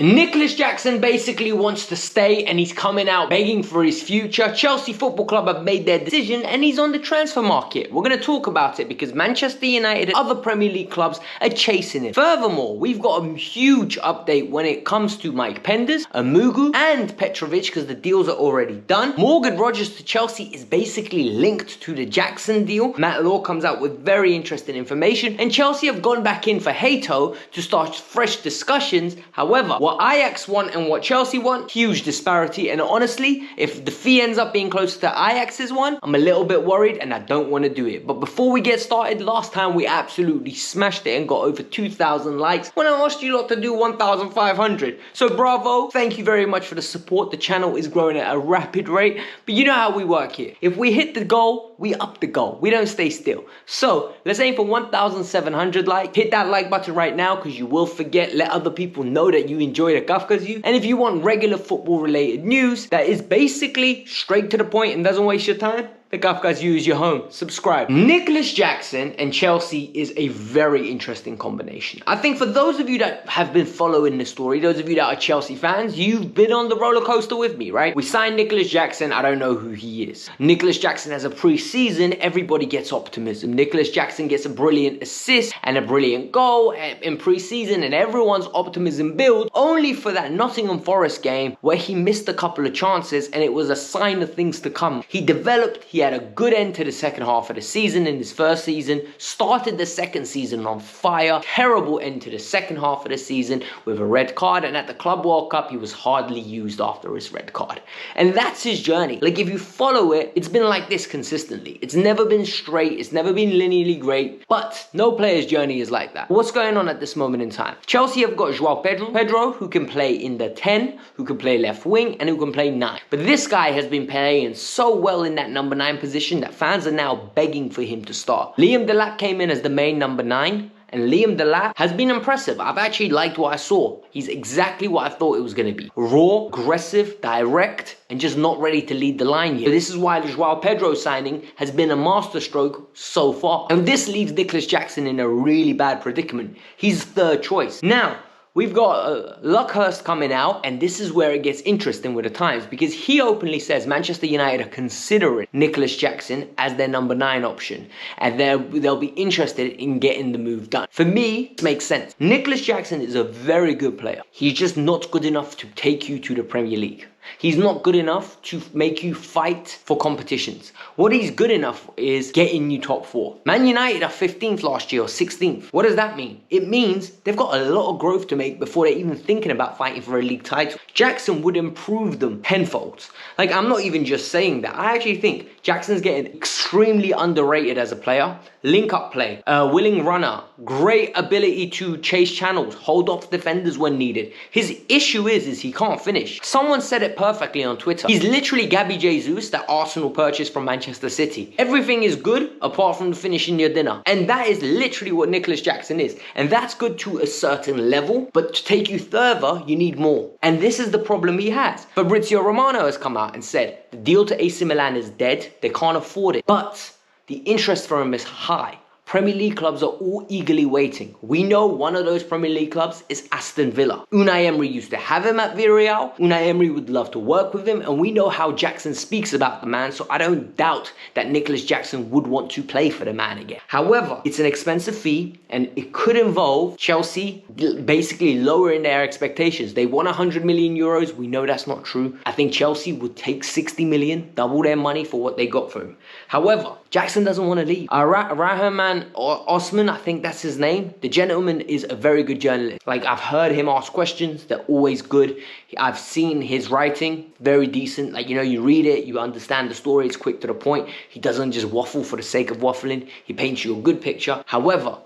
Nicholas Jackson basically wants to stay and he's coming out begging for his future. Chelsea Football Club have made their decision and he's on the transfer market. We're going to talk about it because Manchester United and other Premier League clubs are chasing him. Furthermore, we've got a huge update when it comes to Mike Penders, Amugu and Petrovic because the deals are already done. Morgan Rogers to Chelsea is basically linked to the Jackson deal. Matt Law comes out with very interesting information and Chelsea have gone back in for Hato to start fresh discussions. However, what Ajax want and what Chelsea want, huge disparity, and honestly, if the fee ends up being closer to Ajax's one, I'm a little bit worried and I don't want to do it. But before we get started, last time we absolutely smashed it and got over 2,000 likes when I asked you lot to do 1,500. So bravo, thank you very much for the support. The channel is growing at a rapid rate, but you know how we work here. If we hit the goal, we up the goal. We don't stay still. So let's aim for 1,700 likes. Hit that like button right now because you will forget. Let other people know that you enjoy the Kavkas View. And if you want regular football related news that is basically straight to the point and doesn't waste your time, the Kavkas View is your home. Subscribe. Nicholas Jackson and Chelsea is a very interesting combination. I think for those of you that have been following this story, those of you that are Chelsea fans, you've been on the roller coaster with me, right? We signed Nicholas Jackson. I don't know who he is. Nicholas Jackson has a pre-season. Everybody gets optimism. Nicholas Jackson gets a brilliant assist and a brilliant goal in pre-season and everyone's optimism builds only for that Nottingham Forest game where he missed a couple of chances and it was a sign of things to come. He developed. He had a good end to the second half of the season in his first season, started the second season on fire, terrible end to the second half of the season with a red card, and at the Club World Cup he was hardly used after his red card. And that's his journey. Like if you follow it, it's been like this consistently. It's never been straight, it's never been linearly great, but no player's journey is like that. What's going on at this moment in time? Chelsea have got Joao Pedro who can play in the 10, who can play left wing, and who can play 9. But this guy has been playing so well in that number 9 position that fans are now begging for him to start. Liam Delap came in as the main number 9 and Liam Delap has been impressive. I've actually liked what I saw. He's exactly what I thought it was going to be. Raw, aggressive, direct, and just not ready to lead the line yet. But this is why the Joao Pedro signing has been a masterstroke so far. And this leaves Nicholas Jackson in a really bad predicament. He's third choice. Now, we've got Luckhurst coming out, and this is where it gets interesting with the Times because he openly says Manchester United are considering Nicholas Jackson as their number 9 option and they'll be interested in getting the move done. For me, it makes sense. Nicholas Jackson is a very good player. He's just not good enough to take you to the Premier League. He's not good enough to make you fight for competitions. What he's good enough is getting you top 4. Man United are 15th last year or 16th. What does that mean? It means they've got a lot of growth to make before they're even thinking about fighting for a league title. Jackson would improve them tenfold. Like, I'm not even just saying that. I actually think Jackson's getting extremely underrated as a player. Link-up play, willing runner, great ability to chase channels, hold off defenders when needed. His issue is he can't finish. Someone said it perfectly on Twitter. He's literally Gabby Jesus that Arsenal purchased from Manchester City. Everything is good apart from finishing your dinner. And that is literally what Nicholas Jackson is. And that's good to a certain level, but to take you further, you need more. And this is the problem he has. Fabrizio Romano has come out and said the deal to AC Milan is dead. They can't afford it. But the interest for him is high. Premier League clubs are all eagerly waiting. We know one of those Premier League clubs is Aston Villa. Unai Emery used to have him at Villarreal. Unai Emery would love to work with him, and we know how Jackson speaks about the man, so I don't doubt that Nicholas Jackson would want to play for the man again. However, it's an expensive fee, and it could involve Chelsea basically lowering their expectations. They want 100 million euros. We know that's not true. I think Chelsea would take 60 million, double their money for what they got for him. However, Jackson doesn't want to leave. Rahman Osman, I think that's his name. The gentleman is a very good journalist. Like, I've heard him ask questions. They're always good. I've seen his writing, very decent. Like, you know, you read it, you understand the story. It's quick to the point. He doesn't just waffle for the sake of waffling. He paints you a good picture. However,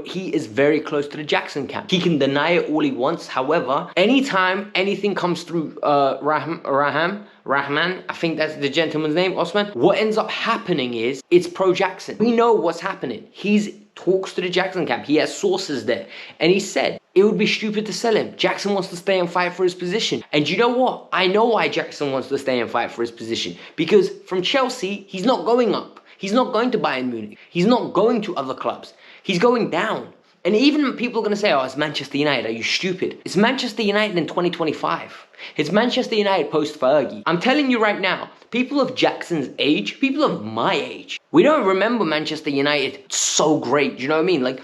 he is very close to the Jackson camp. He can deny it all he wants. However, anytime anything comes through Rahman, I think that's the gentleman's name, Osman, what ends up happening is it's pro-Jackson. We know what's happening. He talks to the Jackson camp. He has sources there. And he said, it would be stupid to sell him. Jackson wants to stay and fight for his position. And you know what? I know why Jackson wants to stay and fight for his position. Because from Chelsea, he's not going up. He's not going to Bayern Munich. He's not going to other clubs. He's going down. And even people are going to say, oh, it's Manchester United. Are you stupid? It's Manchester United in 2025. It's Manchester United post-Fergie. I'm telling you right now, people of Jackson's age, people of my age, we don't remember Manchester United so great. Do you know what I mean? Like,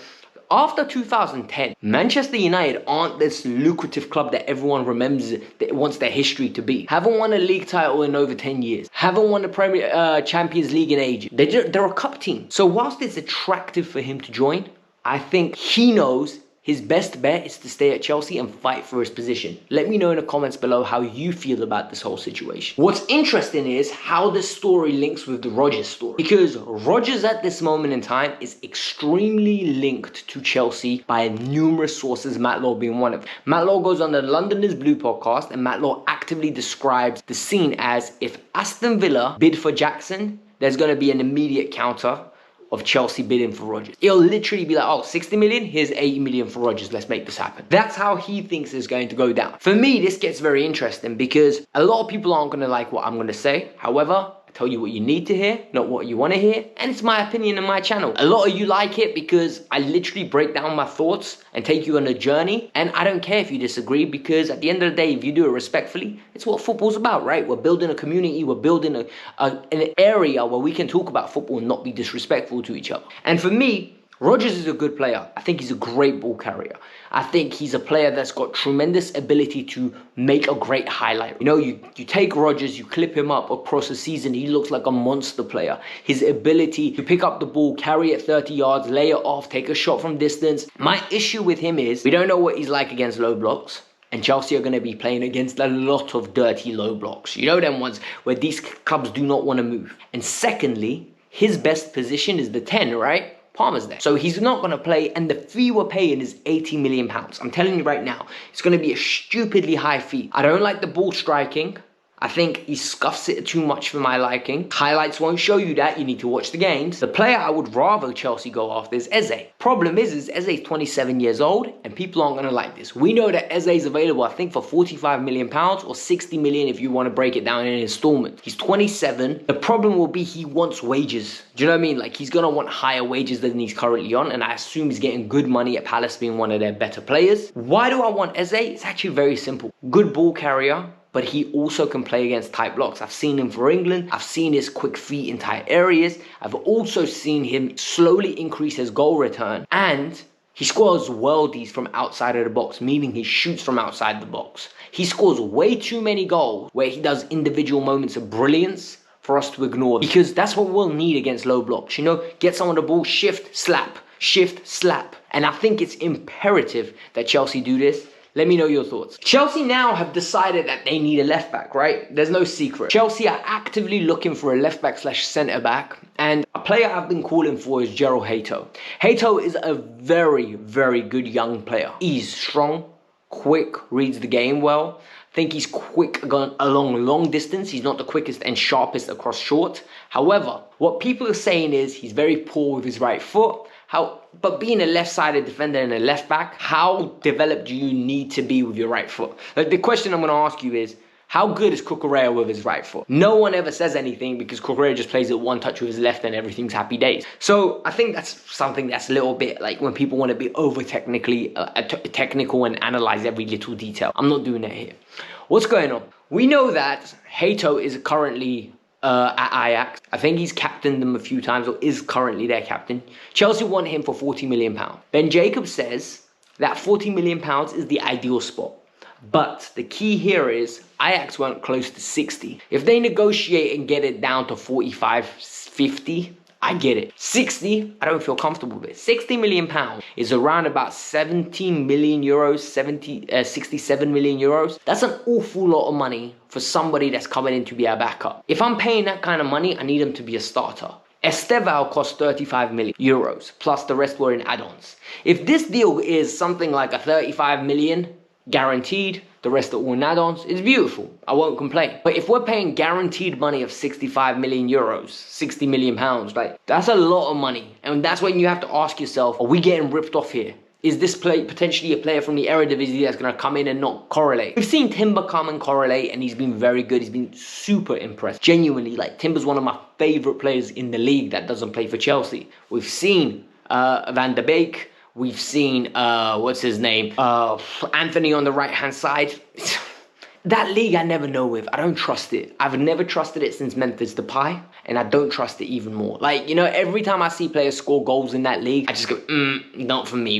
after 2010, Manchester United aren't this lucrative club that everyone remembers that wants their history to be. Haven't won a league title in over 10 years. Haven't won a Champions League in ages. They're a cup team. So whilst it's attractive for him to join, I think he knows his best bet is to stay at Chelsea and fight for his position. Let me know in the comments below how you feel about this whole situation. What's interesting is how this story links with the Rodgers story. Because Rodgers at this moment in time is extremely linked to Chelsea by numerous sources, Matt Law being one of them. Matt Law goes on the London is Blue podcast, and Matt Law actively describes the scene as if Aston Villa bid for Jackson, there's going to be an immediate counter of Chelsea bidding for Rodgers. It'll literally be like, oh, 60 million, here's 80 million for Rodgers, let's make this happen. That's how he thinks it's going to go down. For me, this gets very interesting because a lot of people aren't going to like what I'm going to say. However, I tell you what you need to hear, not what you want to hear, and it's my opinion on my channel. A lot of you like it because I literally break down my thoughts and take you on a journey, and I don't care if you disagree because at the end of the day, if you do it respectfully, it's what football's about, right? We're building a community, we're building an area where we can talk about football and not be disrespectful to each other. And for me, Rodgers is a good player. I think he's a great ball carrier. I think he's a player that's got tremendous ability to make a great highlight. You know, you take Rodgers, you clip him up across a season, he looks like a monster player. His ability to pick up the ball, carry it 30 yards, lay it off, take a shot from distance. My issue with him is we don't know what he's like against low blocks. And Chelsea are going to be playing against a lot of dirty low blocks. You know them ones where these clubs do not want to move. And secondly, his best position is the 10, right? Palmer's there. So he's not going to play, and the fee we're paying is £80 million. I'm telling you right now, it's going to be a stupidly high fee. I don't like the ball striking. I think he scuffs it too much for my liking. Highlights won't show you that. You need to watch the games. The player I would rather Chelsea go after is Eze. Problem is Eze's 27 years old, and people aren't going to like this. We know that Eze is available, I think, for £45 million or 60 million if you want to break it down in installments. He's 27. The problem will be he wants wages. Do you know what I mean? Like, he's going to want higher wages than he's currently on, and I assume he's getting good money at Palace being one of their better players. Why do I want Eze? It's actually very simple. Good ball carrier, but he also can play against tight blocks. I've seen him for England. I've seen his quick feet in tight areas. I've also seen him slowly increase his goal return. And he scores worldies from outside of the box, meaning he shoots from outside the box. He scores way too many goals where he does individual moments of brilliance for us to ignore. Because that's what we'll need against low blocks. You know, get someone the ball, shift, slap, shift, slap. And I think it's imperative that Chelsea do this. Let me know your thoughts. Chelsea now have decided that they need a left back, right? There's no secret. Chelsea are actively looking for a left back / centre back. And a player I've been calling for is Gerald Hato. Hato is a very, very good young player. He's strong, quick, reads the game well. I think he's quick along long distance. He's not the quickest and sharpest across short. However, what people are saying is he's very poor with his right foot. But being a left-sided defender and a left back, how developed do you need to be with your right foot? Like, the question I'm going to ask you is, how good is Koke with his right foot? No one ever says anything because Koke just plays it one touch with his left and everything's happy days. So I think that's something that's a little bit like when people want to be over technical and analyze every little detail. I'm not doing that here. What's going on? We know that Hato is currently at Ajax. I think he's captained them a few times or is currently their captain. Chelsea want him for £40 million. Ben Jacobs says that £40 million is the ideal spot. But the key here is Ajax weren't close to 60. If they negotiate and get it down to 45, 50, I get it. 60, I don't feel comfortable with it. £60 million is around about 17 million euros, 67 million euros. That's an awful lot of money for somebody that's coming in to be a backup. If I'm paying that kind of money, I need him to be a starter. Esteval cost 35 million euros, plus the rest were in add-ons. If this deal is something like a 35 million guaranteed, the rest are all in add-ons, it's beautiful. I won't complain. But if we're paying guaranteed money of 65 million euros, 60 million pounds, like, that's a lot of money. And that's when you have to ask yourself, are we getting ripped off here? Is this potentially a player from the Eredivisie that's going to come in and not correlate? We've seen Timber come and correlate, and he's been very good. He's been super impressed. Genuinely, like, Timber's one of my favourite players in the league that doesn't play for Chelsea. We've seen Van de Beek. We've seen, what's his name? Anthony on the right-hand side. That league I never know with. I don't trust it. I've never trusted it since Memphis Depay, and I don't trust it even more. Like, you know, every time I see players score goals in that league, I just go, not for me.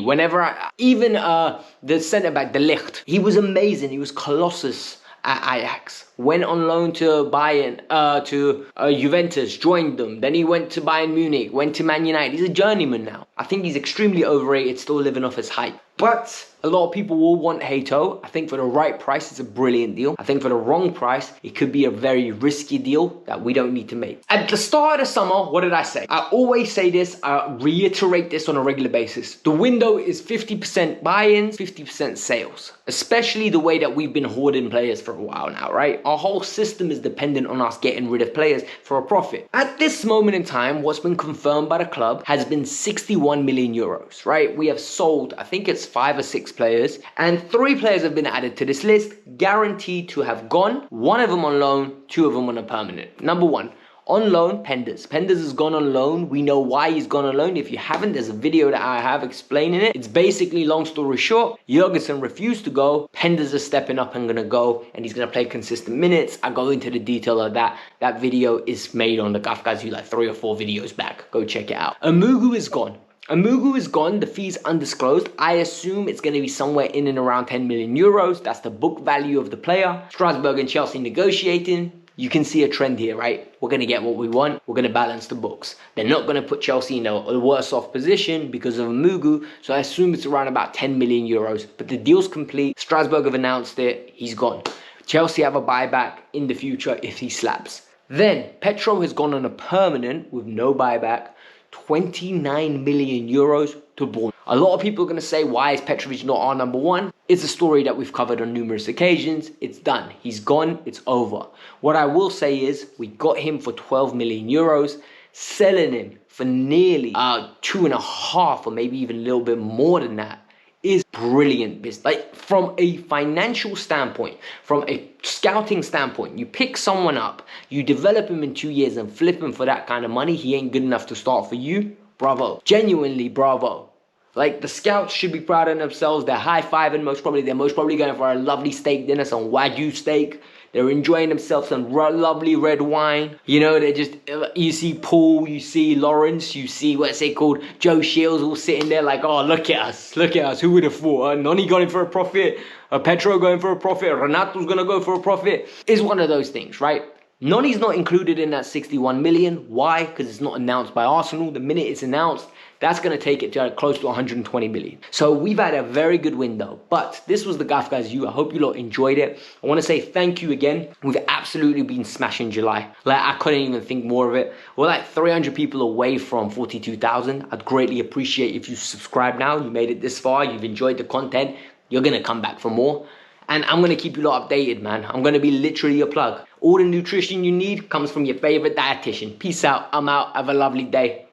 Even the centre-back, De Ligt, he was amazing. He was colossus at Ajax. Went on loan to Bayern, to Juventus, joined them. Then he went to Bayern Munich, went to Man United. He's a journeyman now. I think he's extremely overrated, still living off his hype. But a lot of people will want Hato. I think for the right price, it's a brilliant deal. I think for the wrong price, it could be a very risky deal that we don't need to make. At the start of the summer, what did I say? I always say this, I reiterate this on a regular basis. The window is 50% buy-ins, 50% sales. Especially the way that we've been hoarding players for a while now, right? Our whole system is dependent on us getting rid of players for a profit. At this moment in time, what's been confirmed by the club has been 61 million euros, right? We have sold, I think it's 5 or 6 players, and 3 players have been added to this list, guaranteed to have gone. 1 of them on loan, 2 of them on a permanent. Number 1, on loan, Penders. Penders has gone on loan. We know why he's gone on loan. If you haven't, there's a video that I have explaining it. It's basically, long story short, Jurgensen refused to go. Penders is stepping up and gonna go, and he's gonna play consistent minutes. I go into the detail of that. That video is made on the Kavkas View like 3 or 4 videos back. Go check it out. Amugu is gone. Amugu is gone, the fee's undisclosed. I assume it's going to be somewhere in and around 10 million euros. That's the book value of the player. Strasbourg and Chelsea negotiating. You can see a trend here, right? We're going to get what we want. We're going to balance the books. They're not going to put Chelsea in a worse off position because of Amugu. So I assume it's around about 10 million euros. But the deal's complete. Strasbourg have announced it. He's gone. Chelsea have a buyback in the future if he slaps. Then Petro has gone on a permanent with no buyback. 29 million euros to Bournemouth. A lot of people are going to say, why is Petrovic not our number 1? It's a story that we've covered on numerous occasions. It's done. He's gone. It's over. What I will say is we got him for 12 million euros, selling him for nearly 2.5 or maybe even a little bit more than that is brilliant business. Like, from a financial standpoint, from a scouting standpoint, you pick someone up, you develop him in 2 years and flip him for that kind of money, he ain't good enough to start for you. Bravo. Genuinely, bravo. Like, the scouts should be proud of themselves. They're high-fiving they're most probably going for a lovely steak dinner, some Wagyu steak. They're enjoying themselves some lovely red wine. You know, they're just, you see Paul, you see Lawrence, you see, what's it called, Joe Shields all sitting there like, oh, look at us, who would have thought? Noni going for a profit, Petro going for a profit, Renato's going to go for a profit. It's one of those things, right? Noni's not included in that 61 million. Why? Because it's not announced by Arsenal. The minute it's announced, that's going to take it to close to 120 million. So we've had a very good window. But this was the Kavkas View. I hope you lot enjoyed it. I want to say thank you again. We've absolutely been smashing July. Like, I couldn't even think more of it. We're like 300 people away from 42,000. I'd greatly appreciate if you subscribe now. You made it this far. You've enjoyed the content. You're going to come back for more. And I'm going to keep you lot updated, man. I'm going to be literally your plug. All the nutrition you need comes from your favorite dietitian. Peace out. I'm out. Have a lovely day.